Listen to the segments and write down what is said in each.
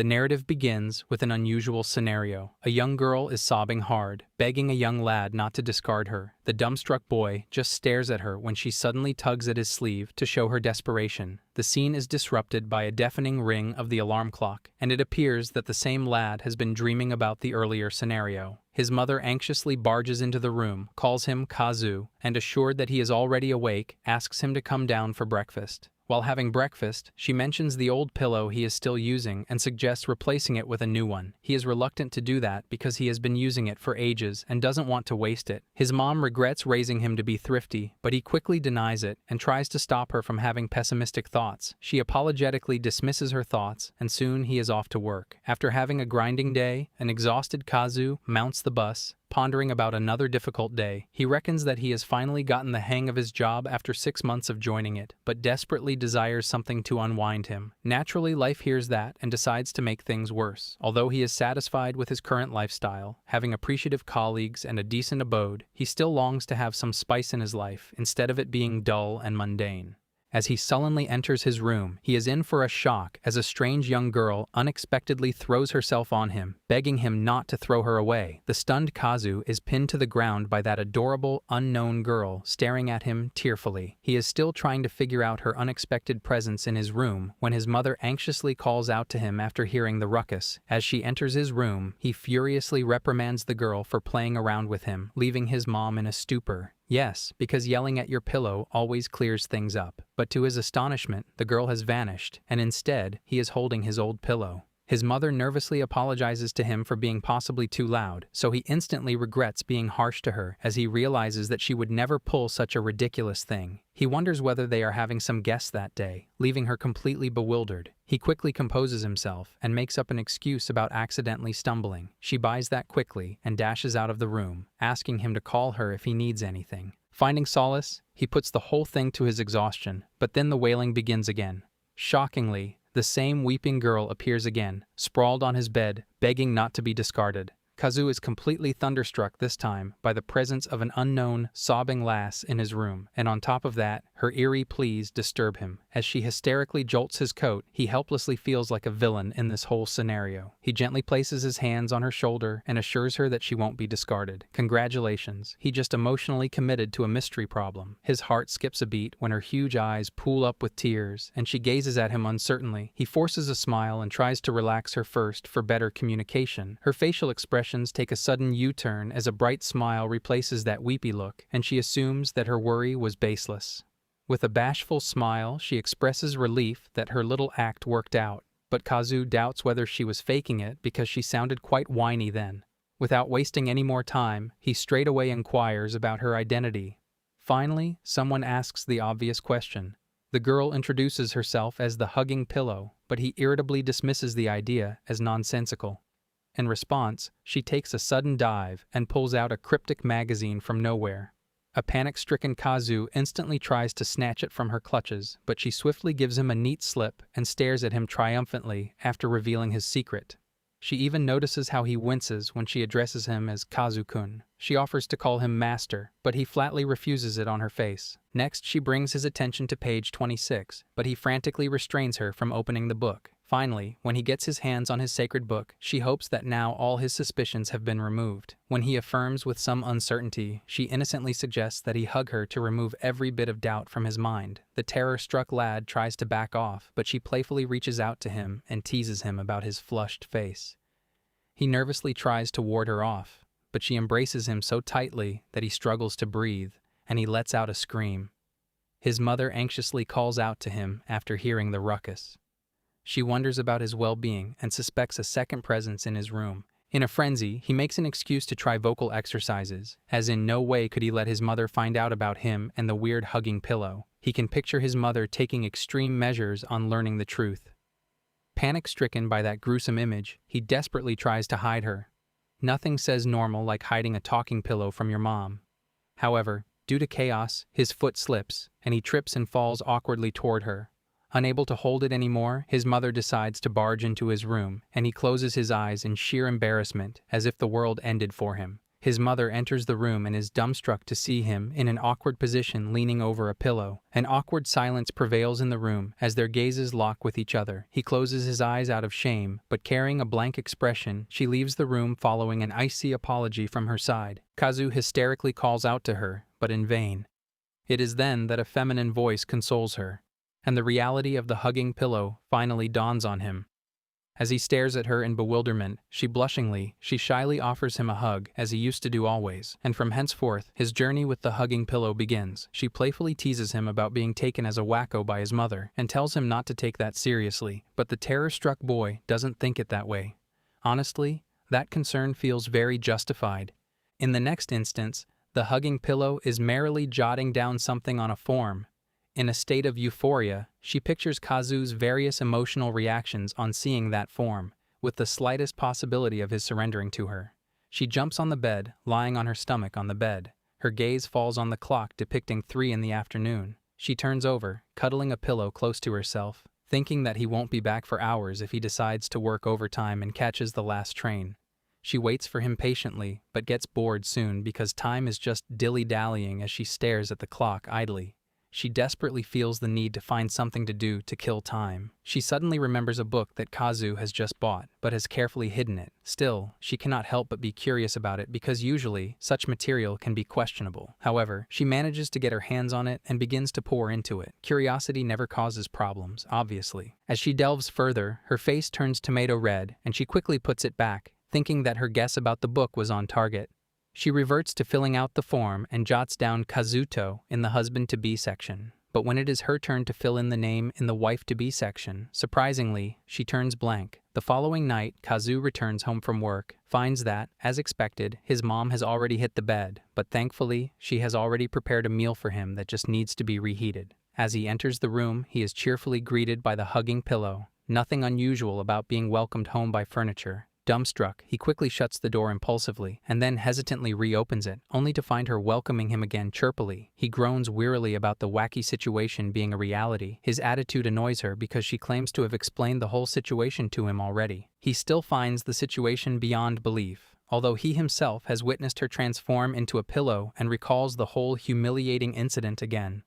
The narrative begins with an unusual scenario. A young girl is sobbing hard, begging a young lad not to discard her. The dumbstruck boy just stares at her when she suddenly tugs at his sleeve to show her desperation. The scene is disrupted by a deafening ring of the alarm clock, and it appears that the same lad has been dreaming about the earlier scenario. His mother anxiously barges into the room, calls him Kazu, and assured that he is already awake, asks him to come down for breakfast. While having breakfast, she mentions the old pillow he is still using and suggests replacing it with a new one. He is reluctant to do that because he has been using it for ages and doesn't want to waste it. His mom regrets raising him to be thrifty, but he quickly denies it and tries to stop her from having pessimistic thoughts. She apologetically dismisses her thoughts, and soon he is off to work. After having a grinding day, an exhausted Kazu mounts the bus, pondering about another difficult day. He reckons that he has finally gotten the hang of his job after 6 months of joining it, but desperately desires something to unwind him. Naturally, life hears that and decides to make things worse. Although he is satisfied with his current lifestyle, having appreciative colleagues and a decent abode, he still longs to have some spice in his life instead of it being dull and mundane. As he sullenly enters his room, he is in for a shock as a strange young girl unexpectedly throws herself on him, begging him not to throw her away. The stunned Kazu is pinned to the ground by that adorable, unknown girl staring at him tearfully. He is still trying to figure out her unexpected presence in his room when his mother anxiously calls out to him after hearing the ruckus. As she enters his room, he furiously reprimands the girl for playing around with him, leaving his mom in a stupor. Yes, because yelling at your pillow always clears things up. But to his astonishment, the girl has vanished, and instead, he is holding his old pillow. His mother nervously apologizes to him for being possibly too loud, so he instantly regrets being harsh to her as he realizes that she would never pull such a ridiculous thing. He wonders whether they are having some guests that day, leaving her completely bewildered. He quickly composes himself and makes up an excuse about accidentally stumbling. She buys that quickly and dashes out of the room, asking him to call her if he needs anything. Finding solace, he puts the whole thing to his exhaustion, but then the wailing begins again. Shockingly, the same weeping girl appears again, sprawled on his bed, begging not to be discarded. Kazu is completely thunderstruck this time by the presence of an unknown, sobbing lass in his room, and on top of that, her eerie pleas disturb him. As she hysterically jolts his coat, he helplessly feels like a villain in this whole scenario. He gently places his hands on her shoulder and assures her that she won't be discarded. Congratulations, he just emotionally committed to a mystery problem. His heart skips a beat when her huge eyes pool up with tears, and she gazes at him uncertainly. He forces a smile and tries to relax her first for better communication. Her facial expressions take a sudden U-turn as a bright smile replaces that weepy look, and she assumes that her worry was baseless. With a bashful smile, she expresses relief that her little act worked out, but Kazu doubts whether she was faking it because she sounded quite whiny then. Without wasting any more time, he straightaway inquires about her identity. Finally, someone asks the obvious question. The girl introduces herself as the hugging pillow, but he irritably dismisses the idea as nonsensical. In response, she takes a sudden dive and pulls out a cryptic magazine from nowhere. A panic-stricken Kazu instantly tries to snatch it from her clutches, but she swiftly gives him a neat slip and stares at him triumphantly after revealing his secret. She even notices how he winces when she addresses him as Kazu-kun. She offers to call him master, but he flatly refuses it on her face. Next, she brings his attention to page 26, but he frantically restrains her from opening the book. Finally, when he gets his hands on his sacred book, she hopes that now all his suspicions have been removed. When he affirms with some uncertainty, she innocently suggests that he hug her to remove every bit of doubt from his mind. The terror-struck lad tries to back off, but she playfully reaches out to him and teases him about his flushed face. He nervously tries to ward her off, but she embraces him so tightly that he struggles to breathe, and he lets out a scream. His mother anxiously calls out to him after hearing the ruckus. She wonders about his well-being and suspects a second presence in his room. In a frenzy, he makes an excuse to try vocal exercises, as in no way could he let his mother find out about him and the weird hugging pillow. He can picture his mother taking extreme measures on learning the truth. Panic-stricken by that gruesome image, he desperately tries to hide her. Nothing says normal like hiding a talking pillow from your mom. However, due to chaos, his foot slips, and he trips and falls awkwardly toward her. Unable to hold it anymore, his mother decides to barge into his room, and he closes his eyes in sheer embarrassment, as if the world ended for him. His mother enters the room and is dumbstruck to see him in an awkward position leaning over a pillow. An awkward silence prevails in the room as their gazes lock with each other. He closes his eyes out of shame, but carrying a blank expression, she leaves the room following an icy apology from her side. Kazu hysterically calls out to her, but in vain. It is then that a feminine voice consoles her, and the reality of the hugging pillow finally dawns on him. As he stares at her in bewilderment, she shyly offers him a hug, as he used to do always, and from henceforth, his journey with the hugging pillow begins. She playfully teases him about being taken as a wacko by his mother, and tells him not to take that seriously, but the terror-struck boy doesn't think it that way. Honestly, that concern feels very justified. In the next instance, the hugging pillow is merrily jotting down something on a form. In a state of euphoria, she pictures Kazu's various emotional reactions on seeing that form, with the slightest possibility of his surrendering to her. She jumps on the bed, lying on her stomach on the bed. Her gaze falls on the clock depicting 3 in the afternoon. She turns over, cuddling a pillow close to herself, thinking that he won't be back for hours if he decides to work overtime and catches the last train. She waits for him patiently, but gets bored soon because time is just dilly-dallying as she stares at the clock idly. She desperately feels the need to find something to do to kill time. She suddenly remembers a book that Kazu has just bought, but has carefully hidden it. Still, she cannot help but be curious about it because usually, such material can be questionable. However, she manages to get her hands on it and begins to pour into it. Curiosity never causes problems, obviously. As she delves further, her face turns tomato red, and she quickly puts it back, thinking that her guess about the book was on target. She reverts to filling out the form and jots down Kazuto in the husband-to-be section. But when it is her turn to fill in the name in the wife-to-be section, surprisingly, she turns blank. The following night, Kazu returns home from work, finds that, as expected, his mom has already hit the bed, but thankfully, she has already prepared a meal for him that just needs to be reheated. As he enters the room, he is cheerfully greeted by the hugging pillow. Nothing unusual about being welcomed home by furniture. Dumbstruck, he quickly shuts the door impulsively, and then hesitantly reopens it, only to find her welcoming him again chirpily. He groans wearily about the wacky situation being a reality. His attitude annoys her because she claims to have explained the whole situation to him already. He still finds the situation beyond belief, although he himself has witnessed her transform into a pillow and recalls the whole humiliating incident again.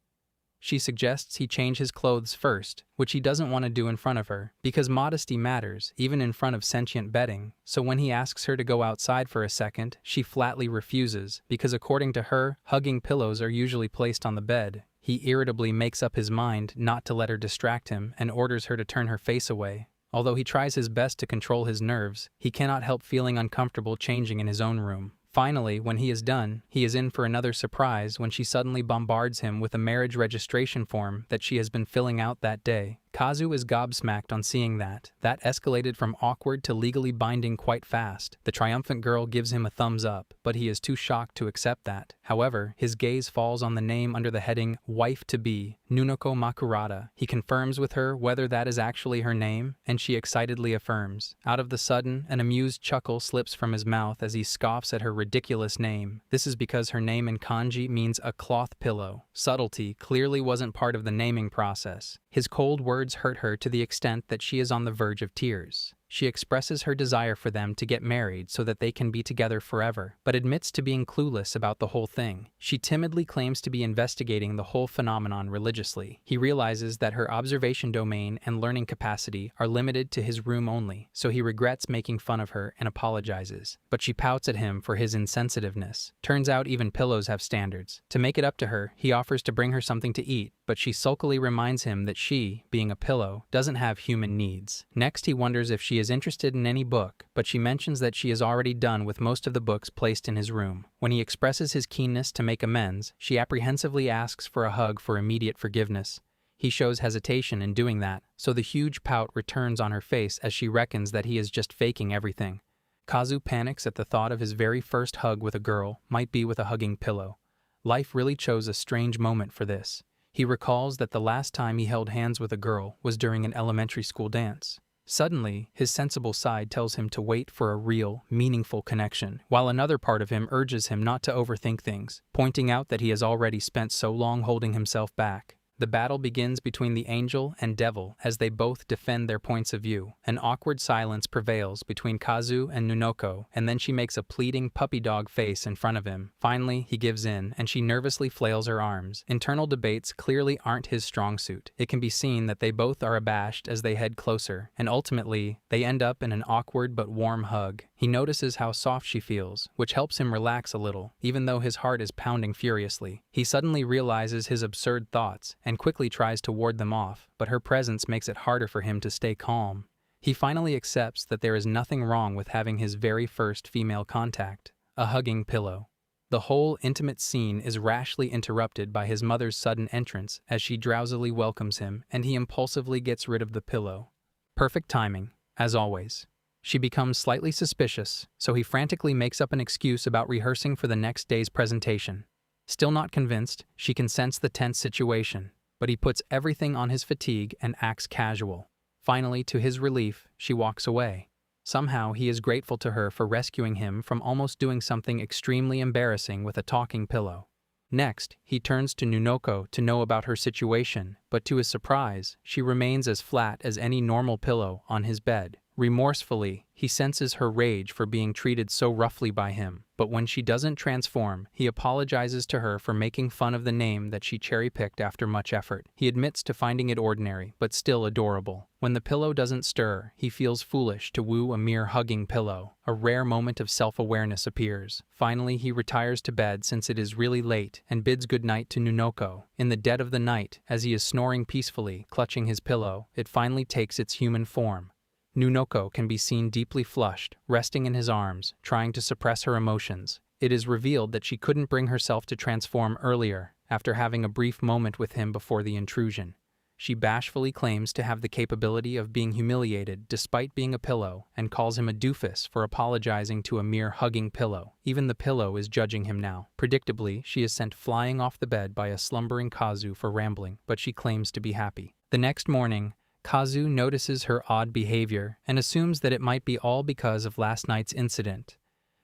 She suggests he change his clothes first, which he doesn't want to do in front of her, because modesty matters, even in front of sentient bedding. So when he asks her to go outside for a second, she flatly refuses, because according to her, hugging pillows are usually placed on the bed. He irritably makes up his mind not to let her distract him and orders her to turn her face away. Although he tries his best to control his nerves, he cannot help feeling uncomfortable changing in his own room. Finally, when he is done, he is in for another surprise when she suddenly bombards him with a marriage registration form that she has been filling out that day. Kazu is gobsmacked on seeing that. That escalated from awkward to legally binding quite fast. The triumphant girl gives him a thumbs up, but he is too shocked to accept that. However, his gaze falls on the name under the heading wife-to-be, Nunoko Makurata. He confirms with her whether that is actually her name, and she excitedly affirms. Out of the sudden, an amused chuckle slips from his mouth as he scoffs at her ridiculous name. This is because her name in kanji means a cloth pillow. Subtlety clearly wasn't part of the naming process. His cold words hurt her to the extent that she is on the verge of tears. She expresses her desire for them to get married so that they can be together forever, but admits to being clueless about the whole thing. She timidly claims to be investigating the whole phenomenon religiously. He realizes that her observation domain and learning capacity are limited to his room only, so he regrets making fun of her and apologizes. But she pouts at him for his insensitiveness. Turns out even pillows have standards. To make it up to her, he offers to bring her something to eat, but she sulkily reminds him that she, being a pillow, doesn't have human needs. Next, he wonders if she is interested in any book, but she mentions that she is already done with most of the books placed in his room. When he expresses his keenness to make amends, she apprehensively asks for a hug for immediate forgiveness. He shows hesitation in doing that, so the huge pout returns on her face as she reckons that he is just faking everything. Kazu panics at the thought of his very first hug with a girl might be with a hugging pillow. Life really chose a strange moment for this. He recalls that the last time he held hands with a girl was during an elementary school dance. Suddenly, his sensible side tells him to wait for a real, meaningful connection, while another part of him urges him not to overthink things, pointing out that he has already spent so long holding himself back. The battle begins between the angel and devil as they both defend their points of view. An awkward silence prevails between Kazu and Nunoko, and then she makes a pleading puppy dog face in front of him. Finally, he gives in, and she nervously flails her arms. Internal debates clearly aren't his strong suit. It can be seen that they both are abashed as they head closer, and ultimately, they end up in an awkward but warm hug. He notices how soft she feels, which helps him relax a little, even though his heart is pounding furiously. He suddenly realizes his absurd thoughts, and quickly tries to ward them off, but her presence makes it harder for him to stay calm. He finally accepts that there is nothing wrong with having his very first female contact, a hugging pillow. The whole intimate scene is rashly interrupted by his mother's sudden entrance as she drowsily welcomes him, and he impulsively gets rid of the pillow. Perfect timing, as always. She becomes slightly suspicious, so he frantically makes up an excuse about rehearsing for the next day's presentation. Still not convinced, she can sense the tense situation, but he puts everything on his fatigue and acts casual. Finally, to his relief, she walks away. Somehow, he is grateful to her for rescuing him from almost doing something extremely embarrassing with a talking pillow. Next, he turns to Nunoko to know about her situation, but to his surprise, she remains as flat as any normal pillow on his bed. Remorsefully, he senses her rage for being treated so roughly by him, but when she doesn't transform, he apologizes to her for making fun of the name that she cherry-picked after much effort. He admits to finding it ordinary, but still adorable. When the pillow doesn't stir, he feels foolish to woo a mere hugging pillow. A rare moment of self-awareness appears. Finally, he retires to bed since it is really late and bids goodnight to Nunoko. In the dead of the night, as he is snoring peacefully, clutching his pillow, it finally takes its human form. Nunoko can be seen deeply flushed, resting in his arms, trying to suppress her emotions. It is revealed that she couldn't bring herself to transform earlier, after having a brief moment with him before the intrusion. She bashfully claims to have the capability of being humiliated despite being a pillow, and calls him a doofus for apologizing to a mere hugging pillow. Even the pillow is judging him now. Predictably, she is sent flying off the bed by a slumbering Kazu for rambling, but she claims to be happy. The next morning, Kazu notices her odd behavior and assumes that it might be all because of last night's incident.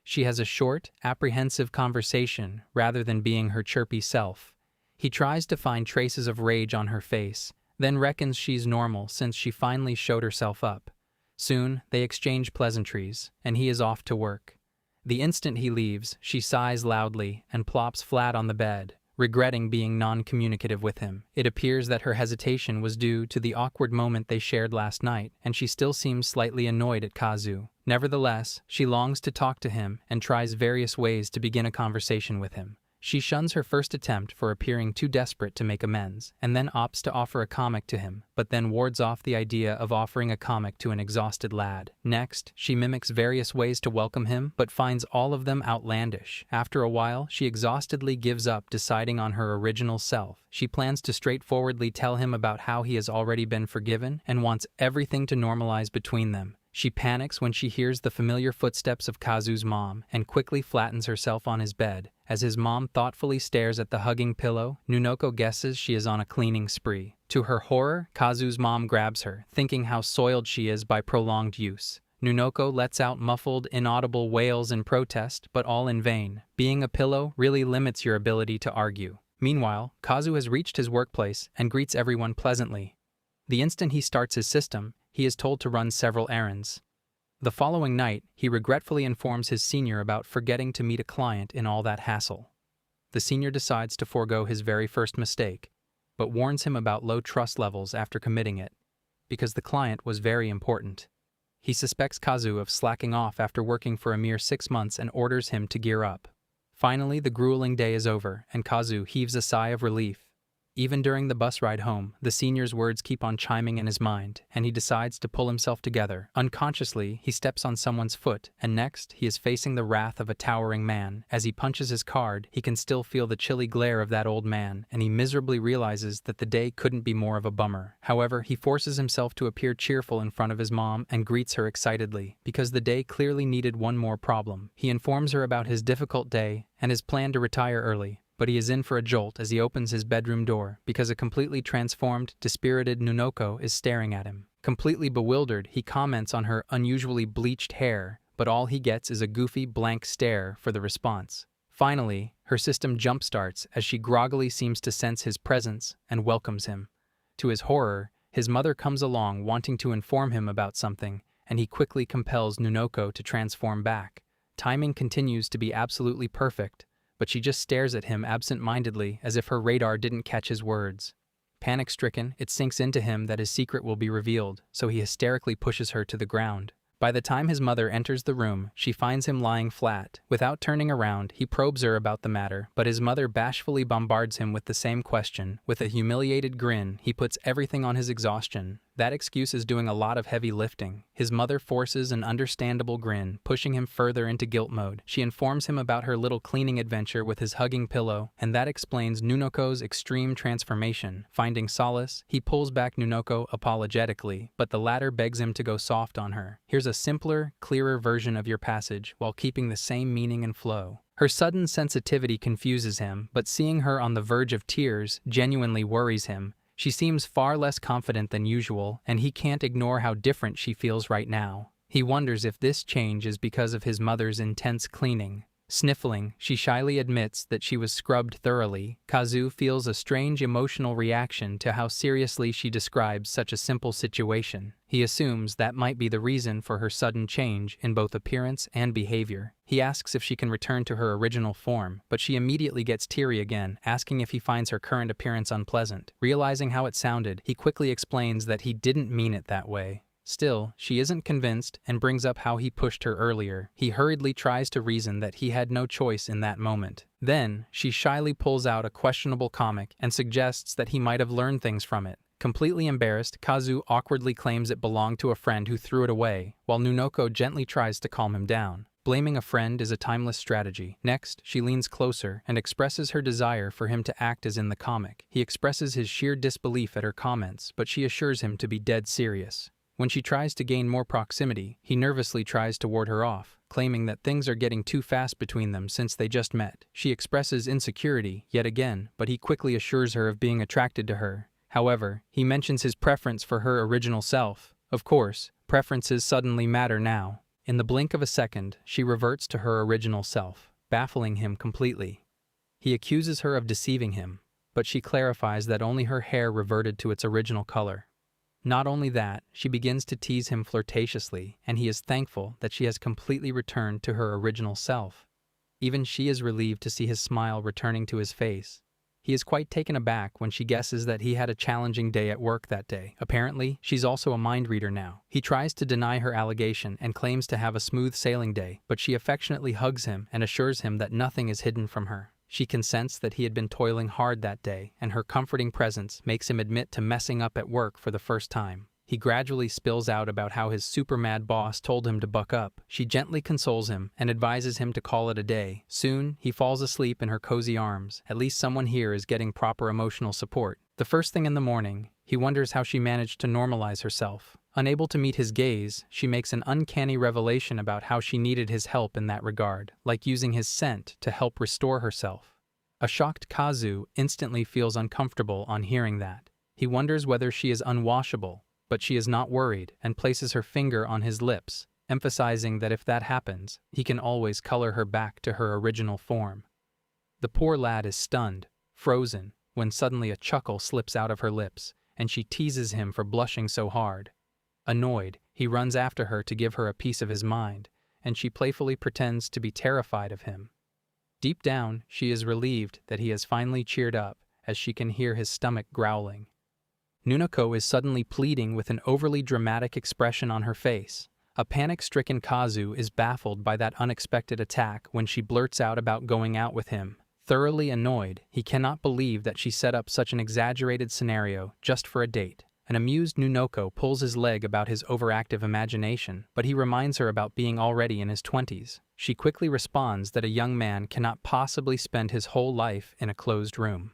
She has a short, apprehensive conversation rather than being her chirpy self. He tries to find traces of rage on her face, then reckons she's normal since she finally showed herself up. Soon, they exchange pleasantries, and he is off to work. The instant he leaves, she sighs loudly and plops flat on the bed, regretting being non-communicative with him. It appears that her hesitation was due to the awkward moment they shared last night, and she still seems slightly annoyed at Kazu. Nevertheless, she longs to talk to him and tries various ways to begin a conversation with him. She shuns her first attempt for appearing too desperate to make amends, and then opts to offer a comic to him, but then wards off the idea of offering a comic to an exhausted lad. Next, she mimics various ways to welcome him, but finds all of them outlandish. After a while, she exhaustedly gives up deciding on her original self. She plans to straightforwardly tell him about how he has already been forgiven and wants everything to normalize between them. She panics when she hears the familiar footsteps of Kazu's mom and quickly flattens herself on his bed. As his mom thoughtfully stares at the hugging pillow, Nunoko guesses she is on a cleaning spree. To her horror, Kazu's mom grabs her, thinking how soiled she is by prolonged use. Nunoko lets out muffled, inaudible wails in protest, but all in vain. Being a pillow really limits your ability to argue. Meanwhile, Kazu has reached his workplace and greets everyone pleasantly. The instant he starts his system, he is told to run several errands. The following night, he regretfully informs his senior about forgetting to meet a client in all that hassle. The senior decides to forego his very first mistake, but warns him about low trust levels after committing it, because the client was very important. He suspects Kazu of slacking off after working for a mere 6 months and orders him to gear up. Finally, the grueling day is over, and Kazu heaves a sigh of relief. Even during the bus ride home, the senior's words keep on chiming in his mind, and he decides to pull himself together. Unconsciously, he steps on someone's foot, and next, he is facing the wrath of a towering man. As he punches his card, he can still feel the chilly glare of that old man, and he miserably realizes that the day couldn't be more of a bummer. However, he forces himself to appear cheerful in front of his mom and greets her excitedly, because the day clearly needed one more problem. He informs her about his difficult day and his plan to retire early. But he is in for a jolt as he opens his bedroom door, because a completely transformed, dispirited Nunoko is staring at him. Completely bewildered, he comments on her unusually bleached hair, but all he gets is a goofy, blank stare for the response. Finally, her system jump-starts as she groggily seems to sense his presence and welcomes him. To his horror, his mother comes along wanting to inform him about something, and he quickly compels Nunoko to transform back. Timing continues to be absolutely perfect, but she just stares at him absent-mindedly as if her radar didn't catch his words. Panic-stricken, it sinks into him that his secret will be revealed, so he hysterically pushes her to the ground. By the time his mother enters the room, she finds him lying flat. Without turning around, he probes her about the matter, but his mother bashfully bombards him with the same question. With a humiliated grin, he puts everything on his exhaustion. That excuse is doing a lot of heavy lifting. His mother forces an understandable grin, pushing him further into guilt mode. She informs him about her little cleaning adventure with his hugging pillow, and that explains Nunoko's extreme transformation. Finding solace, he pulls back Nunoko apologetically, but the latter begs him to go soft on her. Here's a simpler, clearer version of your passage, while keeping the same meaning and flow. Her sudden sensitivity confuses him, but seeing her on the verge of tears genuinely worries him. She seems far less confident than usual, and he can't ignore how different she feels right now. He wonders if this change is because of his mother's intense cleaning. Sniffling, she shyly admits that she was scrubbed thoroughly. Kazu feels a strange emotional reaction to how seriously she describes such a simple situation. He assumes that might be the reason for her sudden change in both appearance and behavior. He asks if she can return to her original form, but she immediately gets teary again, asking if he finds her current appearance unpleasant. Realizing how it sounded, he quickly explains that he didn't mean it that way. Still, she isn't convinced and brings up how he pushed her earlier. He hurriedly tries to reason that he had no choice in that moment. Then, she shyly pulls out a questionable comic and suggests that he might have learned things from it. Completely embarrassed, Kazu awkwardly claims it belonged to a friend who threw it away, while Nunoko gently tries to calm him down. Blaming a friend is a timeless strategy. Next, she leans closer and expresses her desire for him to act as in the comic. He expresses his sheer disbelief at her comments, but she assures him to be dead serious. When she tries to gain more proximity, he nervously tries to ward her off, claiming that things are getting too fast between them since they just met. She expresses insecurity, yet again, but he quickly assures her of being attracted to her. However, he mentions his preference for her original self. Of course, preferences suddenly matter now. In the blink of a second, she reverts to her original self, baffling him completely. He accuses her of deceiving him, but she clarifies that only her hair reverted to its original color. Not only that, she begins to tease him flirtatiously, and he is thankful that she has completely returned to her original self. Even she is relieved to see his smile returning to his face. He is quite taken aback when she guesses that he had a challenging day at work that day. Apparently, she's also a mind reader now. He tries to deny her allegation and claims to have a smooth sailing day, but she affectionately hugs him and assures him that nothing is hidden from her. She consents that he had been toiling hard that day, and her comforting presence makes him admit to messing up at work for the first time. He gradually spills out about how his super mad boss told him to buck up. She gently consoles him and advises him to call it a day. Soon, he falls asleep in her cozy arms. At least someone here is getting proper emotional support. The first thing in the morning, he wonders how she managed to normalize herself. Unable to meet his gaze, she makes an uncanny revelation about how she needed his help in that regard, like using his scent to help restore herself. A shocked Kazu instantly feels uncomfortable on hearing that. He wonders whether she is unwashable, but she is not worried and places her finger on his lips, emphasizing that if that happens, he can always color her back to her original form. The poor lad is stunned, frozen, when suddenly a chuckle slips out of her lips, and she teases him for blushing so hard. Annoyed, he runs after her to give her a piece of his mind, and she playfully pretends to be terrified of him. Deep down, she is relieved that he has finally cheered up, as she can hear his stomach growling. Nunoko is suddenly pleading with an overly dramatic expression on her face. A panic-stricken Kazu is baffled by that unexpected attack when she blurts out about going out with him. Thoroughly annoyed, he cannot believe that she set up such an exaggerated scenario just for a date. An amused Nunoko pulls his leg about his overactive imagination, but he reminds her about being already in his 20s. She quickly responds that a young man cannot possibly spend his whole life in a closed room.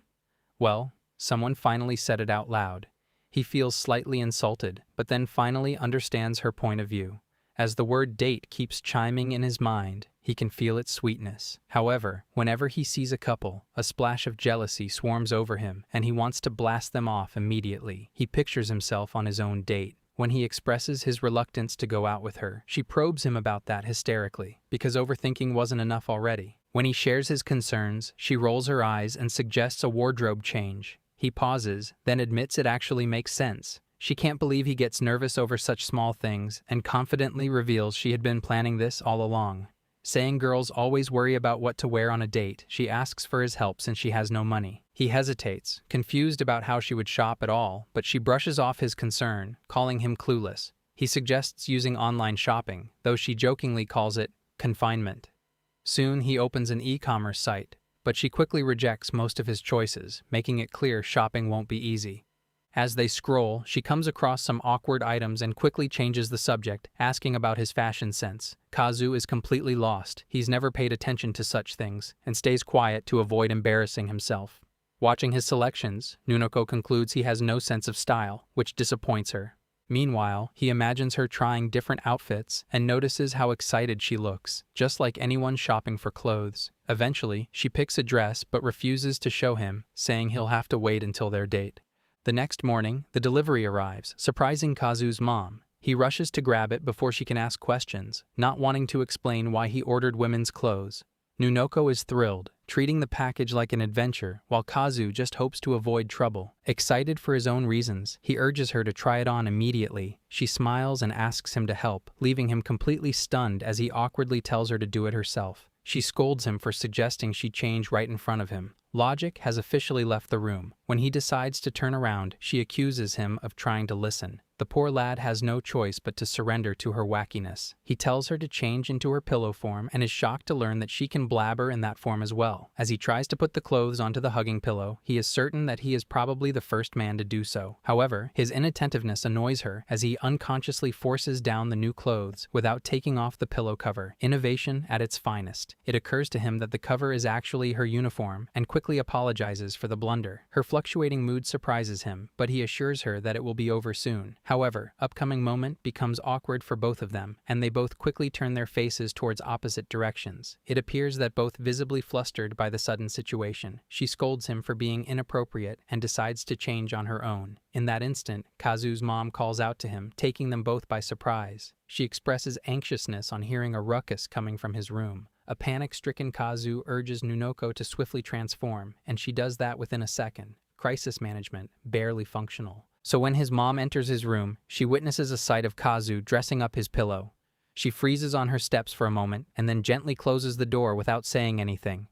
Well, someone finally said it out loud. He feels slightly insulted, but then finally understands her point of view. As the word date keeps chiming in his mind, he can feel its sweetness. However, whenever he sees a couple, a splash of jealousy swarms over him, and he wants to blast them off immediately. He pictures himself on his own date. When he expresses his reluctance to go out with her, she probes him about that hysterically, because overthinking wasn't enough already. When he shares his concerns, she rolls her eyes and suggests a wardrobe change. He pauses, then admits it actually makes sense. She can't believe he gets nervous over such small things and confidently reveals she had been planning this all along. Saying girls always worry about what to wear on a date, she asks for his help since she has no money. He hesitates, confused about how she would shop at all, but she brushes off his concern, calling him clueless. He suggests using online shopping, though she jokingly calls it confinement. Soon he opens an e-commerce site, but she quickly rejects most of his choices, making it clear shopping won't be easy. As they scroll, she comes across some awkward items and quickly changes the subject, asking about his fashion sense. Kazu is completely lost. He's never paid attention to such things, and stays quiet to avoid embarrassing himself. Watching his selections, Nunoko concludes he has no sense of style, which disappoints her. Meanwhile, he imagines her trying different outfits and notices how excited she looks, just like anyone shopping for clothes. Eventually, she picks a dress but refuses to show him, saying he'll have to wait until their date. The next morning, the delivery arrives, surprising Kazu's mom. He rushes to grab it before she can ask questions, not wanting to explain why he ordered women's clothes. Nunoko is thrilled, treating the package like an adventure, while Kazu just hopes to avoid trouble. Excited for his own reasons, he urges her to try it on immediately. She smiles and asks him to help, leaving him completely stunned as he awkwardly tells her to do it herself. She scolds him for suggesting she change right in front of him. Logic has officially left the room. When he decides to turn around, she accuses him of trying to listen. The poor lad has no choice but to surrender to her wackiness. He tells her to change into her pillow form and is shocked to learn that she can blabber in that form as well. As he tries to put the clothes onto the hugging pillow, he is certain that he is probably the first man to do so. However, his inattentiveness annoys her as he unconsciously forces down the new clothes without taking off the pillow cover. Innovation at its finest. It occurs to him that the cover is actually her uniform and quickly apologizes for the blunder. Her fluctuating mood surprises him, but he assures her that it will be over soon. However, upcoming moment becomes awkward for both of them, and they both quickly turn their faces towards opposite directions. It appears that both visibly flustered by the sudden situation. She scolds him for being inappropriate and decides to change on her own. In that instant, Kazu's mom calls out to him, taking them both by surprise. She expresses anxiousness on hearing a ruckus coming from his room. A panic-stricken Kazu urges Nunoko to swiftly transform, and she does that within a second. Crisis management, barely functional. So when his mom enters his room, she witnesses a sight of Kazu dressing up his pillow. She freezes on her steps for a moment and then gently closes the door without saying anything.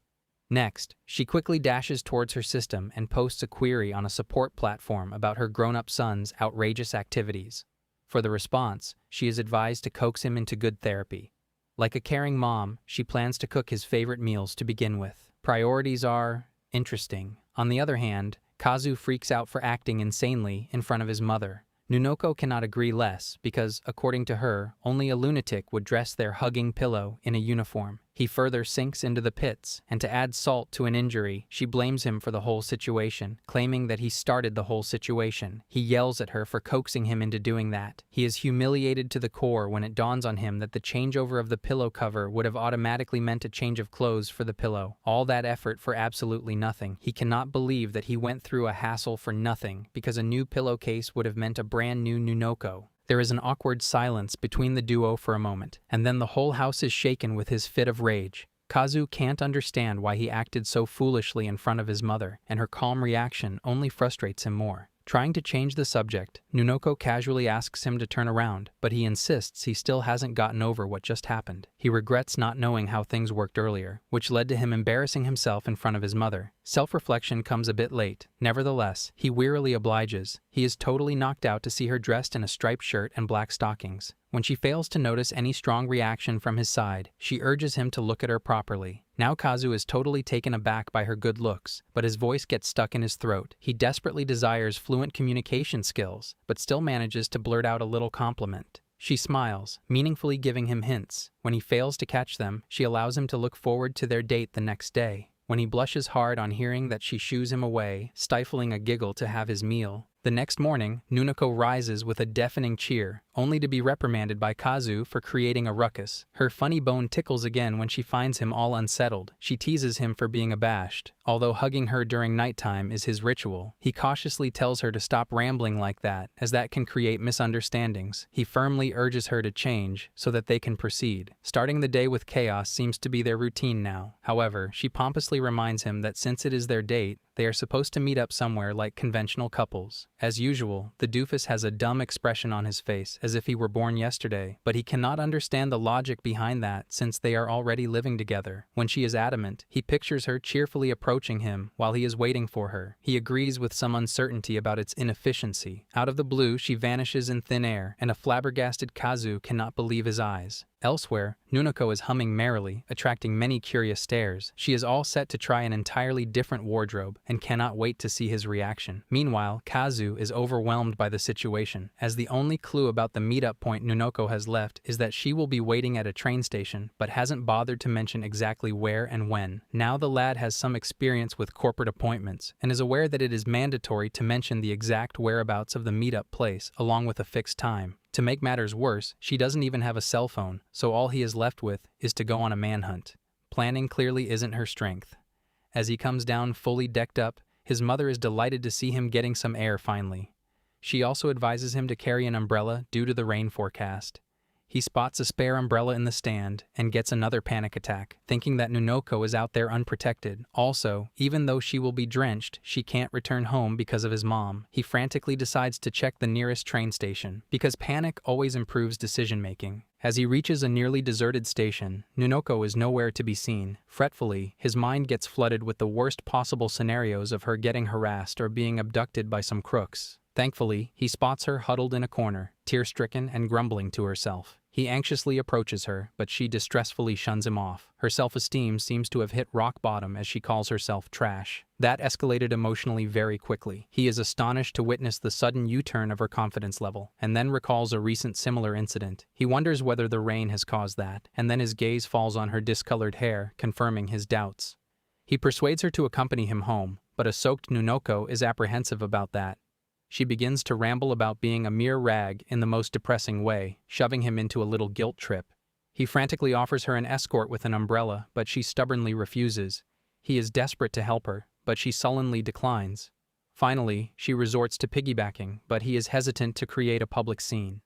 Next, she quickly dashes towards her system and posts a query on a support platform about her grown-up son's outrageous activities. For the response, she is advised to coax him into good therapy. Like a caring mom, she plans to cook his favorite meals to begin with. Priorities are interesting. On the other hand, Kazu freaks out for acting insanely in front of his mother. Nunoko cannot agree less because, according to her, only a lunatic would dress their hugging pillow in a uniform. He further sinks into the pits, and to add salt to an injury, she blames him for the whole situation, claiming that he started the whole situation. He yells at her for coaxing him into doing that. He is humiliated to the core when it dawns on him that the changeover of the pillow cover would have automatically meant a change of clothes for the pillow. All that effort for absolutely nothing. He cannot believe that he went through a hassle for nothing because a new pillowcase would have meant a brand new Nunoko. There is an awkward silence between the duo for a moment, and then the whole house is shaken with his fit of rage. Kazu can't understand why he acted so foolishly in front of his mother, and her calm reaction only frustrates him more. Trying to change the subject, Nunoko casually asks him to turn around, but he insists he still hasn't gotten over what just happened. He regrets not knowing how things worked earlier, which led to him embarrassing himself in front of his mother. Self-reflection comes a bit late. Nevertheless, he wearily obliges. He is totally knocked out to see her dressed in a striped shirt and black stockings. When she fails to notice any strong reaction from his side, she urges him to look at her properly. Now Kazu is totally taken aback by her good looks, but his voice gets stuck in his throat. He desperately desires fluent communication skills, but still manages to blurt out a little compliment. She smiles, meaningfully giving him hints. When he fails to catch them, she allows him to look forward to their date the next day. When he blushes hard on hearing that she shoos him away, stifling a giggle to have his meal. The next morning, Nunoko rises with a deafening cheer, only to be reprimanded by Kazu for creating a ruckus. Her funny bone tickles again when she finds him all unsettled. She teases him for being abashed. Although hugging her during nighttime is his ritual, he cautiously tells her to stop rambling like that, as that can create misunderstandings. He firmly urges her to change so that they can proceed. Starting the day with chaos seems to be their routine now. However, she pompously reminds him that since it is their date, they are supposed to meet up somewhere like conventional couples. As usual, the doofus has a dumb expression on his face, as if he were born yesterday, but he cannot understand the logic behind that since they are already living together. When she is adamant, he pictures her cheerfully approaching him while he is waiting for her. He agrees with some uncertainty about its inefficiency. Out of the blue, she vanishes in thin air, and a flabbergasted Kazu cannot believe his eyes. Elsewhere, Nunako is humming merrily, attracting many curious stares. She is all set to try an entirely different wardrobe and cannot wait to see his reaction. Meanwhile, Kazu is overwhelmed by the situation, as the only clue about the meetup point Nunako has left is that she will be waiting at a train station, but hasn't bothered to mention exactly where and when. Now the lad has some experience with corporate appointments and is aware that it is mandatory to mention the exact whereabouts of the meetup place along with a fixed time. To make matters worse, she doesn't even have a cell phone, so all he is left with is to go on a manhunt. Planning clearly isn't her strength. As he comes down fully decked up, his mother is delighted to see him getting some air finally. She also advises him to carry an umbrella due to the rain forecast. He spots a spare umbrella in the stand and gets another panic attack, thinking that Nunoko is out there unprotected. Also, even though she will be drenched, she can't return home because of his mom. He frantically decides to check the nearest train station, because panic always improves decision-making. As he reaches a nearly deserted station, Nunoko is nowhere to be seen. Fretfully, his mind gets flooded with the worst possible scenarios of her getting harassed or being abducted by some crooks. Thankfully, he spots her huddled in a corner, tear-stricken and grumbling to herself. He anxiously approaches her, but she distressfully shuns him off. Her self-esteem seems to have hit rock bottom as she calls herself trash. That escalated emotionally very quickly. He is astonished to witness the sudden U-turn of her confidence level, and then recalls a recent similar incident. He wonders whether the rain has caused that, and then his gaze falls on her discolored hair, confirming his doubts. He persuades her to accompany him home, but a soaked Nunoko is apprehensive about that. She begins to ramble about being a mere rag in the most depressing way, shoving him into a little guilt trip. He frantically offers her an escort with an umbrella, but she stubbornly refuses. He is desperate to help her, but she sullenly declines. Finally, she resorts to piggybacking, but he is hesitant to create a public scene.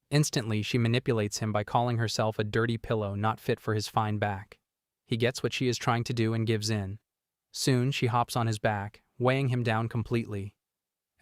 Instantly, she manipulates him by calling herself a dirty pillow not fit for his fine back. He gets what she is trying to do and gives in. Soon, she hops on his back, weighing him down completely.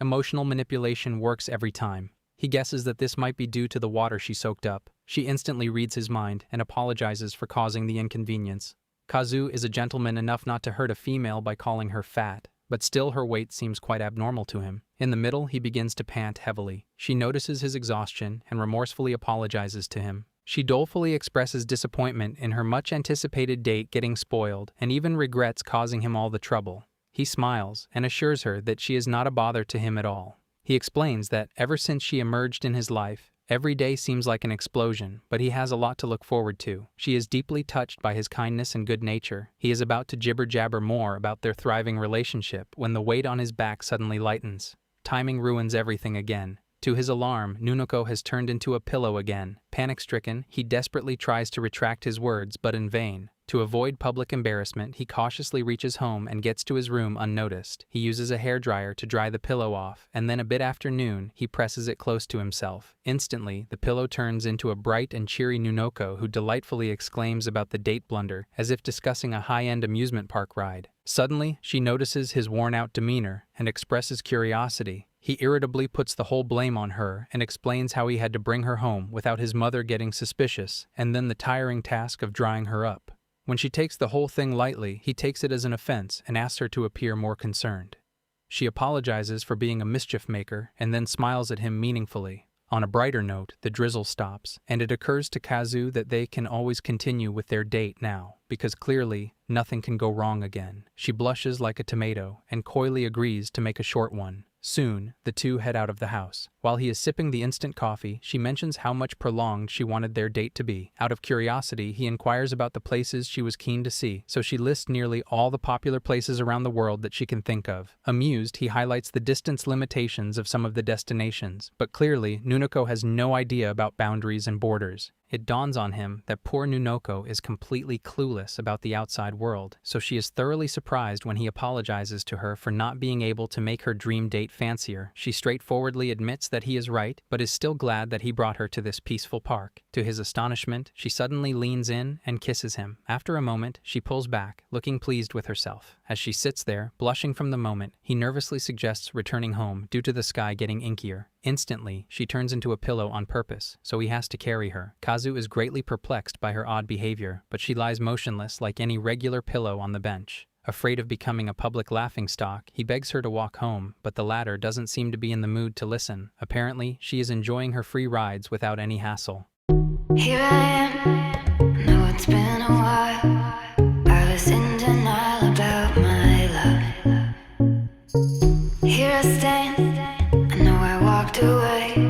Emotional manipulation works every time. He guesses that this might be due to the water she soaked up. She instantly reads his mind and apologizes for causing the inconvenience. Kazu is a gentleman enough not to hurt a female by calling her fat, but still her weight seems quite abnormal to him. In the middle, he begins to pant heavily. She notices his exhaustion and remorsefully apologizes to him. She dolefully expresses disappointment in her much-anticipated date getting spoiled and even regrets causing him all the trouble. He smiles and assures her that she is not a bother to him at all. He explains that ever since she emerged in his life, every day seems like an explosion, but he has a lot to look forward to. She is deeply touched by his kindness and good nature. He is about to jibber-jabber more about their thriving relationship when the weight on his back suddenly lightens. Timing ruins everything again. To his alarm, Nunoko has turned into a pillow again. Panic-stricken, he desperately tries to retract his words, but in vain. To avoid public embarrassment, he cautiously reaches home and gets to his room unnoticed. He uses a hairdryer to dry the pillow off, and then a bit after noon, he presses it close to himself. Instantly, the pillow turns into a bright and cheery Nunoko who delightfully exclaims about the date blunder, as if discussing a high-end amusement park ride. Suddenly, she notices his worn-out demeanor and expresses curiosity. He irritably puts the whole blame on her and explains how he had to bring her home without his mother getting suspicious, and then the tiring task of drying her up. When she takes the whole thing lightly, he takes it as an offense and asks her to appear more concerned. She apologizes for being a mischief maker and then smiles at him meaningfully. On a brighter note, the drizzle stops, and it occurs to Kazu that they can always continue with their date now, because clearly, nothing can go wrong again. She blushes like a tomato and coyly agrees to make a short one. Soon, the two head out of the house. While he is sipping the instant coffee, she mentions how much prolonged she wanted their date to be. Out of curiosity, he inquires about the places she was keen to see, so she lists nearly all the popular places around the world that she can think of. Amused, he highlights the distance limitations of some of the destinations, but clearly, Nunoko has no idea about boundaries and borders. It dawns on him that poor Nunoko is completely clueless about the outside world, so she is thoroughly surprised when he apologizes to her for not being able to make her dream date fancier. She straightforwardly admits that he is right, but is still glad that he brought her to this peaceful park. To his astonishment, she suddenly leans in and kisses him. After a moment, she pulls back, looking pleased with herself. As she sits there, blushing from the moment, he nervously suggests returning home due to the sky getting inkier. Instantly, she turns into a pillow on purpose, so he has to carry her. Kazu is greatly perplexed by her odd behavior, but she lies motionless like any regular pillow on the bench. Afraid of becoming a public laughingstock, he begs her to walk home, but the latter doesn't seem to be in the mood to listen. Apparently, she is enjoying her free rides without any hassle. Here I am, know it's been a while. I was in denial about my love. Here I stand, I know I walked away.